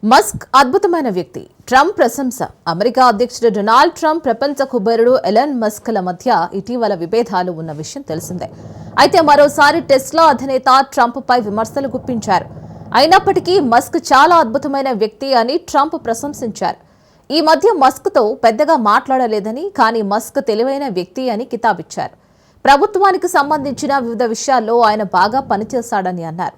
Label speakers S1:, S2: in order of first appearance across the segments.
S1: Musk అద్భుతమైన వ్యక్తి. Trump ప్రశంస. అమెరికా అధ్యక్షుడు డొనాల్డ్ ట్రంప్, ప్రపంచ కుబేరుడు ఎలాన్ మస్క్ల మధ్య ఇటీవల విభేదాలు ఉన్న విషయం తెలిసిందే. అయితే మరోసారి టెస్లా అధినేత ట్రంప్ పై విమర్శలు గుప్పించారు. అయినప్పటికీ మస్క్ చాలా అద్భుతమైన వ్యక్తి అని ట్రంప్ ప్రశంసించారు. ఈ మధ్య మస్క్తో పెద్దగా మాట్లాడలేదని, కానీ మస్క్ తెలివైన వ్యక్తి అని కితాబిచ్చారు. ప్రభుత్వానికి సంబంధించిన వివిధ విషయాల్లో ఆయన బాగా పనిచేశాడని అన్నారు.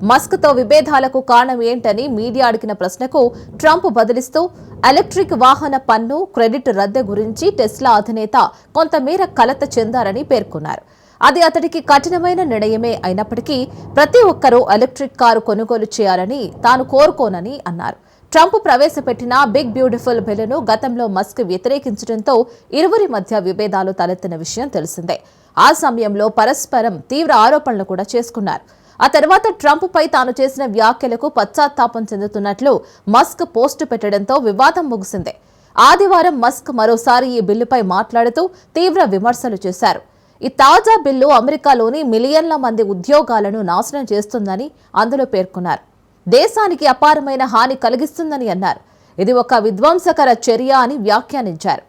S1: మస్క్తో విభేదాలకు కారణం ఏంటని మీడియా అడిగిన ప్రశ్నకు ట్రంప్ బదిలిస్తూ, ఎలక్ట్రిక్ వాహన పన్ను, క్రెడిట్ రద్దు గురించి టెస్లా అధినేత కొంతమేర కలత చెందారని పేర్కొన్నారు. అది అతడికి కఠినమైన నిర్ణయమే అయినప్పటికీ ప్రతి ఒక్కరూ ఎలక్ట్రిక్ కారు కొనుగోలు చేయాలని తాను కోరుకోనని అన్నారు. ట్రంప్ ప్రవేశపెట్టిన బిగ్ బ్యూటిఫుల్ బిల్లును గతంలో మస్క్ వ్యతిరేకించడంతో ఇరువురి మధ్య విభేదాలు తలెత్తిన విషయం తెలిసిందే. ఆ సమయంలో పరస్పరం తీవ్ర ఆరోపణలు కూడా చేసుకున్నారు. ఆ తర్వాత ట్రంప్ పై తాను చేసిన వ్యాఖ్యలకు పశ్చాత్తాపం చెందుతున్నట్లు మస్క్ పోస్టు పెట్టడంతో వివాదం ముగిసింది. ఆదివారం మస్క్ మరోసారి ఈ బిల్లుపై మాట్లాడుతూ తీవ్ర విమర్శలు చేశారు. ఈ తాజా బిల్లు అమెరికాలోని మిలియన్ల మంది ఉద్యోగాలను నాశనం చేస్తుందని అందులో పేర్కొన్నారు. దేశానికి అపారమైన హాని కలిగిస్తుందని అన్నారు. ఇది ఒక విధ్వంసకర చర్య అని వ్యాఖ్యానించారు.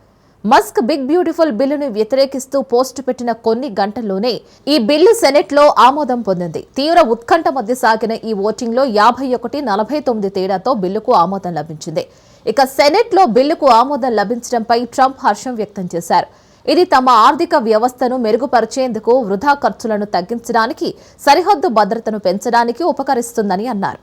S1: మస్క్ బిగ్ బ్యూటిఫుల్ బిల్లును వ్యతిరేకిస్తూ పోస్టు పెట్టిన కొన్ని గంటల్లోనే ఈ బిల్లు సెనెట్లో ఆమోదం పొందింది. తీవ్ర ఉత్కంఠ మధ్య సాగిన ఈ ఓటింగ్లో 51-49 తేడాతో బిల్లుకు ఆమోదం లభించింది. ఇక సెనెట్లో బిల్లుకు ఆమోదం లభించడంపై ట్రంప్ హర్షం వ్యక్తం చేశారు. ఇది తమ ఆర్థిక వ్యవస్థను మెరుగుపరిచేందుకు, వృధా ఖర్చులను తగ్గించడానికి, సరిహద్దు భద్రతను పెంచడానికి ఉపకరిస్తుందని అన్నారు.